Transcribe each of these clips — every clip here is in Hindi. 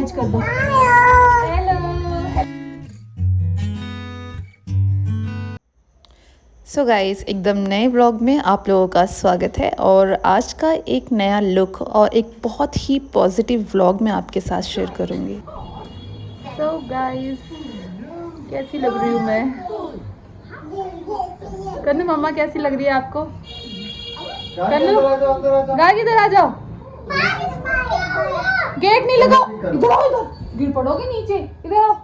कर दो। हेलो। सो गाइस, एकदम नए व्लॉग में आप लोगों का स्वागत है। और आज का एक नया लुक और एक बहुत ही पॉजिटिव व्लॉग मैं आपके साथ शेयर करूँगी। सो गाइस, कैसी लग रही हूँ मैं? कन्नू मम्मा कैसी लग रही है आपको? कन्नू गाय इधर आ जाओ। गेट नहीं लगाओ, इधर आओ, इधर गिर पड़ोगे नीचे। इधर आओ,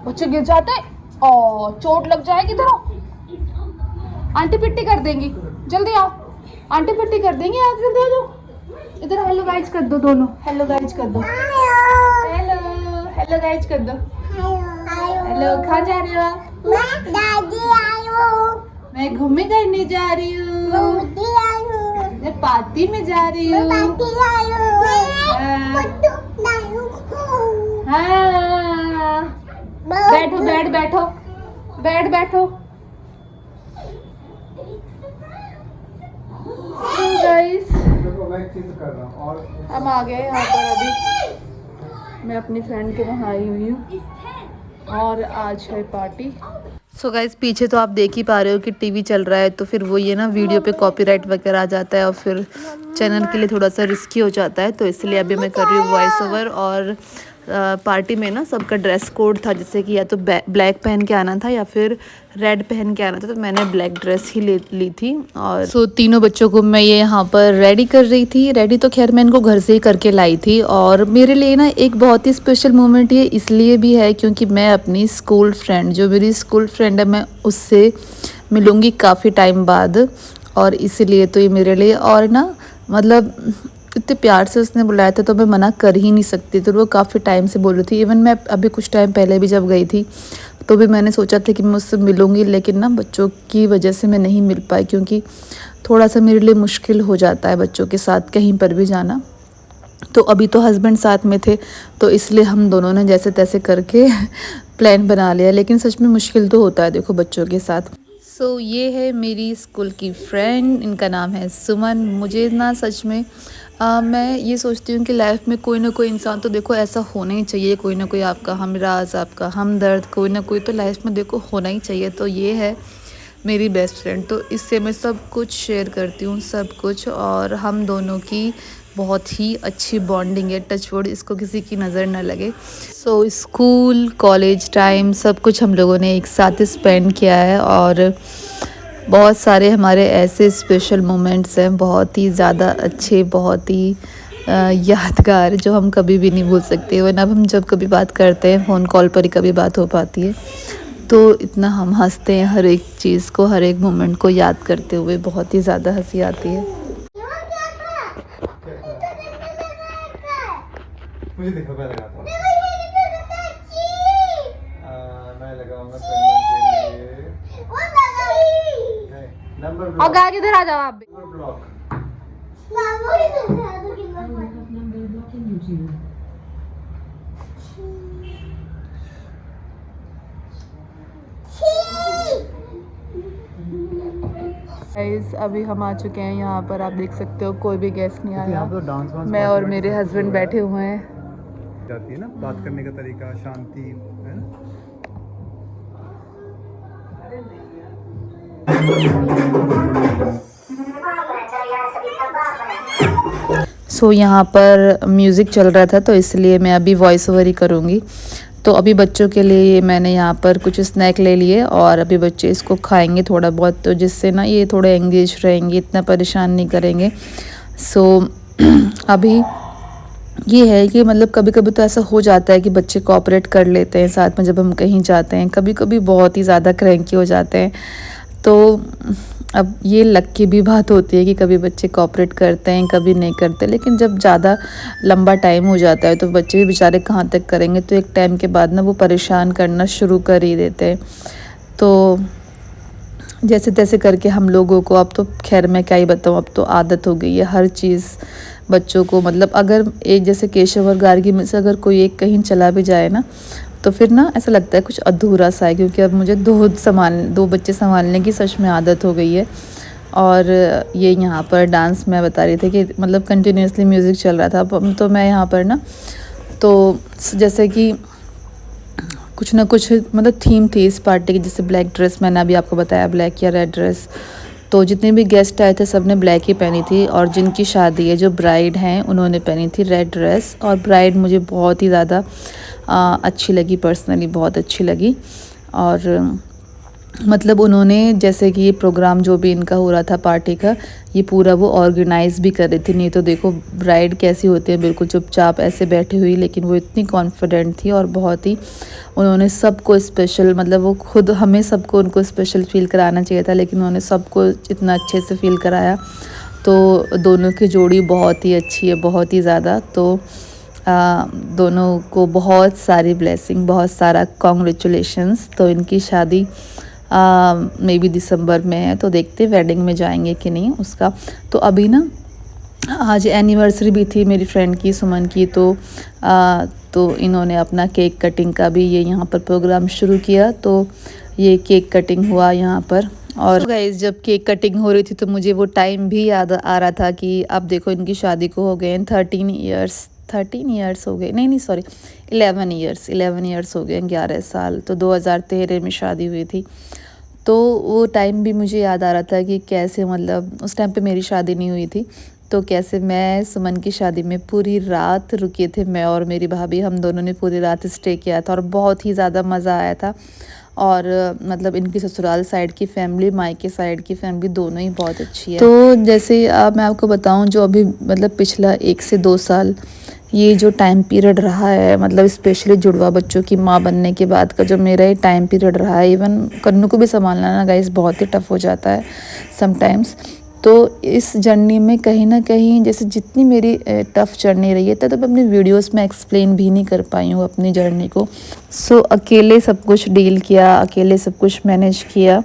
बच्चे गिर जाते हैं और चोट लग जाएगी। इधर आओ, आंटी पिट्टी कर देंगी। जल्दी आओ, आंटी पिट्टी कर देंगी। आज जल्दी आ जाओ। इधर हेलो गाइज कर दो दोनों। हेलो गाइज कर दो। हेलो हेलो गाइज कर दो। हेलो, कहाँ जा रही हो आप? मैं दादी आई हूँ। मैं घूमने करने जा रही हूँ। मैं पार्टी में जा रही हूँ। हाँ, बैठो बैठो बैठो। गाइस, हम आ गए यहाँ पर। अभी मैं अपनी फ्रेंड के वहाँ आई हुई हूँ और आज है पार्टी। सो गाइस, पीछे तो आप देख ही पा रहे हो कि टीवी चल रहा है, तो फिर वो ये ना वीडियो पे कॉपीराइट वगैरह आ जाता है और फिर चैनल के लिए थोड़ा सा रिस्की हो जाता है। तो इसलिए अभी मैं कर रही हूँ वॉइस ओवर। और पार्टी में ना सबका ड्रेस कोड था, जैसे कि या तो ब्लैक पहन के आना था या फिर रेड पहन के आना था। तो मैंने ब्लैक ड्रेस ही ली थी। और सो तीनों बच्चों को मैं ये यहाँ पर रेडी कर रही थी। रेडी तो खैर मैं इनको घर से ही करके लाई थी। और मेरे लिए ना एक बहुत ही स्पेशल मोमेंट ये इसलिए भी है क्योंकि मैं अपनी स्कूल फ्रेंड, जो मेरी स्कूल फ्रेंड है, मैं उससे मिलूँगी काफ़ी टाइम बाद। और इसीलिए तो ये मेरे लिए, और ना मतलब इतने प्यार से उसने बुलाया था तो मैं मना कर ही नहीं सकती। तो वो काफ़ी टाइम से बोल रही थी। इवन मैं अभी कुछ टाइम पहले भी जब गई थी तो भी मैंने सोचा था कि मैं उससे मिलूँगी, लेकिन ना बच्चों की वजह से मैं नहीं मिल पाई, क्योंकि थोड़ा सा मेरे लिए मुश्किल हो जाता है बच्चों के साथ कहीं पर भी जाना। तो अभी तो हस्बैंड साथ में थे तो इसलिए हम दोनों ने जैसे तैसे करके प्लान बना लिया, लेकिन सच में मुश्किल तो होता है देखो बच्चों के साथ। सो ये है मेरी स्कूल की फ्रेंड, इनका नाम है सुमन। मुझे ना सच में मैं ये सोचती हूँ कि लाइफ में कोई ना कोई इंसान तो देखो ऐसा होना ही चाहिए, कोई ना कोई आपका हमराज, आपका हमदर्द, कोई ना कोई तो लाइफ में देखो होना ही चाहिए। तो ये है मेरी बेस्ट फ्रेंड। तो इससे मैं सब कुछ शेयर करती हूँ, सब कुछ। और हम दोनों की बहुत ही अच्छी बॉन्डिंग है, टचवुड इसको किसी की नज़र न लगे। सो स्कूल कॉलेज टाइम सब कुछ हम लोगों ने एक साथ स्पेंड किया है। और बहुत सारे हमारे ऐसे स्पेशल मोमेंट्स हैं, बहुत ही ज़्यादा अच्छे, बहुत ही यादगार, जो हम कभी भी नहीं भूल सकते। वरना अब हम जब कभी बात करते हैं फ़ोन कॉल पर ही कभी बात हो पाती है, तो इतना हम हंसते हैं हर एक चीज़ को, हर एक मोमेंट को याद करते हुए। बहुत ही ज़्यादा हंसी आती है। मुझे देखो, मैं लगाता हूँ। मैं लगाऊंगा नंबर ब्लॉक। और गाय किधर आ जाओ आप भी। Number block. गाइस, अभी हम आ चुके हैं यहाँ पर। आप देख सकते हो कोई भी गेस्ट नहीं आया। तो डांस मैं और मेरे हस्बैंड बैठे हुए हैं। जाती है ना बात करने का तरीका, शांति है ना। सो यहाँ पर म्यूज़िक चल रहा था तो इसलिए मैं अभी वॉइस ओवर ही करूँगी। तो अभी बच्चों के लिए मैंने यहाँ पर कुछ स्नैक ले लिए और अभी बच्चे इसको खाएंगे थोड़ा बहुत, तो जिससे ना ये थोड़े एंगेज रहेंगे, इतना परेशान नहीं करेंगे। सो अभी ये है कि मतलब कभी कभी तो ऐसा हो जाता है कि बच्चे कोऑपरेट कर लेते हैं साथ में जब हम कहीं जाते हैं, कभी कभी बहुत ही ज़्यादा क्रैंकी हो जाते हैं। तो अब ये लक की भी बात होती है कि कभी बच्चे कोऑपरेट करते हैं, कभी नहीं करते। लेकिन जब ज़्यादा लंबा टाइम हो जाता है तो बच्चे भी बेचारे कहाँ तक करेंगे, तो एक टाइम के बाद ना वो परेशान करना शुरू कर ही देते हैं। तो जैसे तैसे करके हम लोगों को, अब तो खैर मैं क्या ही बताऊँ, अब तो आदत हो गई है हर चीज़ बच्चों को। मतलब अगर एक जैसे केशव और गार्गी में से अगर कोई एक कहीं चला भी जाए ना, तो फिर ना ऐसा लगता है कुछ अधूरा सा है, क्योंकि अब मुझे दो बच्चे संभालने की सच में आदत हो गई है। और ये यहाँ पर डांस मैं बता रही थी कि मतलब कंटिन्यूसली म्यूज़िक चल रहा था। तो मैं यहाँ पर ना तो जैसे कि कुछ ना कुछ मतलब थीम थी इस पार्टी की, जैसे ब्लैक ड्रेस मैंने अभी आपको बताया, ब्लैक या रेड ड्रेस। तो जितने भी गेस्ट आए थे सब ने ब्लैक ही पहनी थी, और जिनकी शादी है जो ब्राइड हैं उन्होंने पहनी थी रेड ड्रेस। और ब्राइड मुझे बहुत ही ज़्यादा अच्छी लगी, पर्सनली बहुत अच्छी लगी। और मतलब उन्होंने जैसे कि ये प्रोग्राम जो भी इनका हो रहा था पार्टी का, ये पूरा वो ऑर्गेनाइज़ भी कर रही थी। नहीं तो देखो ब्राइड कैसी होती है, बिल्कुल चुपचाप ऐसे बैठी हुई, लेकिन वो इतनी कॉन्फिडेंट थी और बहुत ही उन्होंने सबको स्पेशल, मतलब वो खुद हमें सबको उनको स्पेशल फ़ील कराना चाहिए था, लेकिन उन्होंने सबको इतना अच्छे से फ़ील कराया। तो दोनों की जोड़ी बहुत ही अच्छी है, बहुत ही ज़्यादा। तो दोनों को बहुत सारी ब्लेसिंग, बहुत सारा कॉन्ग्रेचुलेशंस। तो इनकी शादी मे बी दिसंबर में है, तो देखते वेडिंग में जाएंगे कि नहीं उसका। तो अभी ना आज एनिवर्सरी भी थी मेरी फ्रेंड की, सुमन की। तो इन्होंने अपना केक कटिंग का भी ये यहाँ पर प्रोग्राम शुरू किया। तो ये केक कटिंग हुआ यहाँ पर। और गाइस जब केक कटिंग हो रही थी तो मुझे वो टाइम भी याद आ रहा था कि अब देखो इनकी शादी को हो गए 13 ईयर्स हो गए, नहीं सॉरी 11 ईयर्स हो गए, 11 साल। तो 2013 में शादी हुई थी। तो वो टाइम भी मुझे याद आ रहा था कि कैसे, मतलब उस टाइम पे मेरी शादी नहीं हुई थी, तो कैसे मैं सुमन की शादी में पूरी रात रुके थे। मैं और मेरी भाभी, हम दोनों ने पूरी रात स्टे किया था और बहुत ही ज़्यादा मज़ा आया था। और मतलब इनकी ससुराल साइड की फैमिली, मायके साइड की फैमिली दोनों ही बहुत अच्छी है। तो जैसे मैं आपको बताऊं, जो अभी मतलब पिछला 1 से 2 साल ये जो टाइम पीरियड रहा है, मतलब स्पेशली जुड़वा बच्चों की माँ बनने के बाद का जो मेरा ये टाइम पीरियड रहा है, इवन कन्नू को भी संभालना ना गाइस बहुत ही टफ़ हो जाता है समटाइम्स। तो इस जर्नी में कहीं ना कहीं जैसे जितनी मेरी टफ़ जर्नी रही है, तो मैं अपनी वीडियोस में एक्सप्लेन भी नहीं कर पाई हूँ अपनी जर्नी को। अकेले सब कुछ डील किया, अकेले सब कुछ मैनेज किया,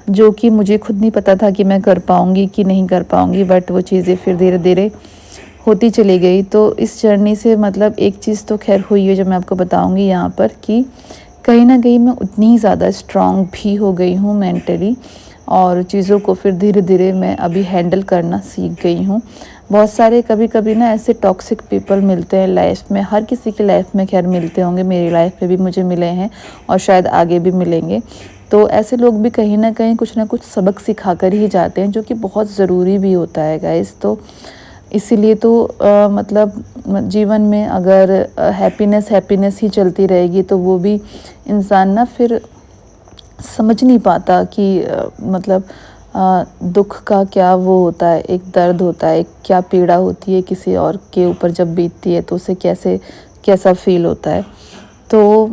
जो कि मुझे खुद नहीं पता था कि मैं कर पाऊँगी कि नहीं कर पाऊँगी। बट वो चीज़ें फिर धीरे धीरे होती चली गई। तो इस जर्नी से मतलब एक चीज़ तो खैर हुई है जो मैं आपको बताऊँगी यहाँ पर, कि कहीं ना कहीं मैं उतनी ही ज़्यादा स्ट्रॉन्ग भी हो गई हूँ मेंटली, और चीज़ों को फिर धीरे धीरे मैं अभी हैंडल करना सीख गई हूँ। बहुत सारे कभी कभी ना ऐसे टॉक्सिक पीपल मिलते हैं लाइफ में, हर किसी की लाइफ में खैर मिलते होंगे, मेरी लाइफ में भी मुझे मिले हैं और शायद आगे भी मिलेंगे। तो ऐसे लोग भी कहीं ना कहीं कुछ ना कुछ सबक सिखा कर ही जाते हैं, जो कि बहुत ज़रूरी भी होता है गाइस। तो इसीलिए तो मतलब जीवन में अगर हैप्पीनेस ही चलती रहेगी तो वो भी इंसान ना फिर समझ नहीं पाता कि मतलब दुख का क्या वो होता है, एक दर्द होता है, एक क्या पीड़ा होती है किसी और के ऊपर जब बीतती है, तो उसे कैसा फील होता है। तो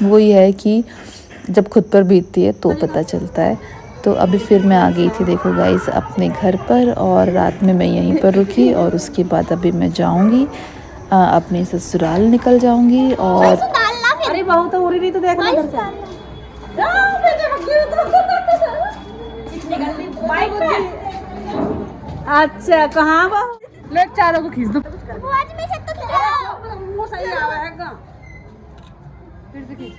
वही है कि जब खुद पर बीतती है तो पता चलता है। तो अभी फिर मैं आ गई थी देखो गाइस अपने घर पर, और रात में मैं यहीं पर रुकी, और उसके बाद अभी मैं जाऊंगी अपने ससुराल निकल जाऊंगी। और अरे बहू तो उड़ी नहीं तो देखना घर से। अच्छा कहाँ बहू, ले चारों को खींच दो। वो सही आवेगा फिर से खींच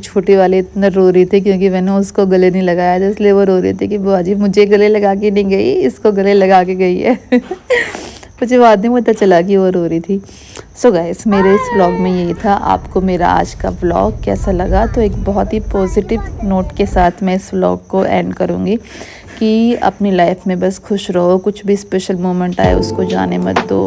छोटी वाली इतना रो रही थी क्योंकि मैंने उसको गले नहीं लगाया था, इसलिए वो रो रही थी कि बुआ जी मुझे गले लगा के नहीं गई, इसको गले लगा के गई है। मुझे बाद में पता चला कि वो रो रही थी। सो गाइस मेरे इस व्लॉग में यही था। आपको मेरा आज का व्लॉग कैसा लगा? तो एक बहुत ही पॉजिटिव नोट के साथ मैं इस व्लॉग को एंड करूँगी कि अपनी लाइफ में बस खुश रहो, कुछ भी स्पेशल मोमेंट आए उसको जाने मत दो।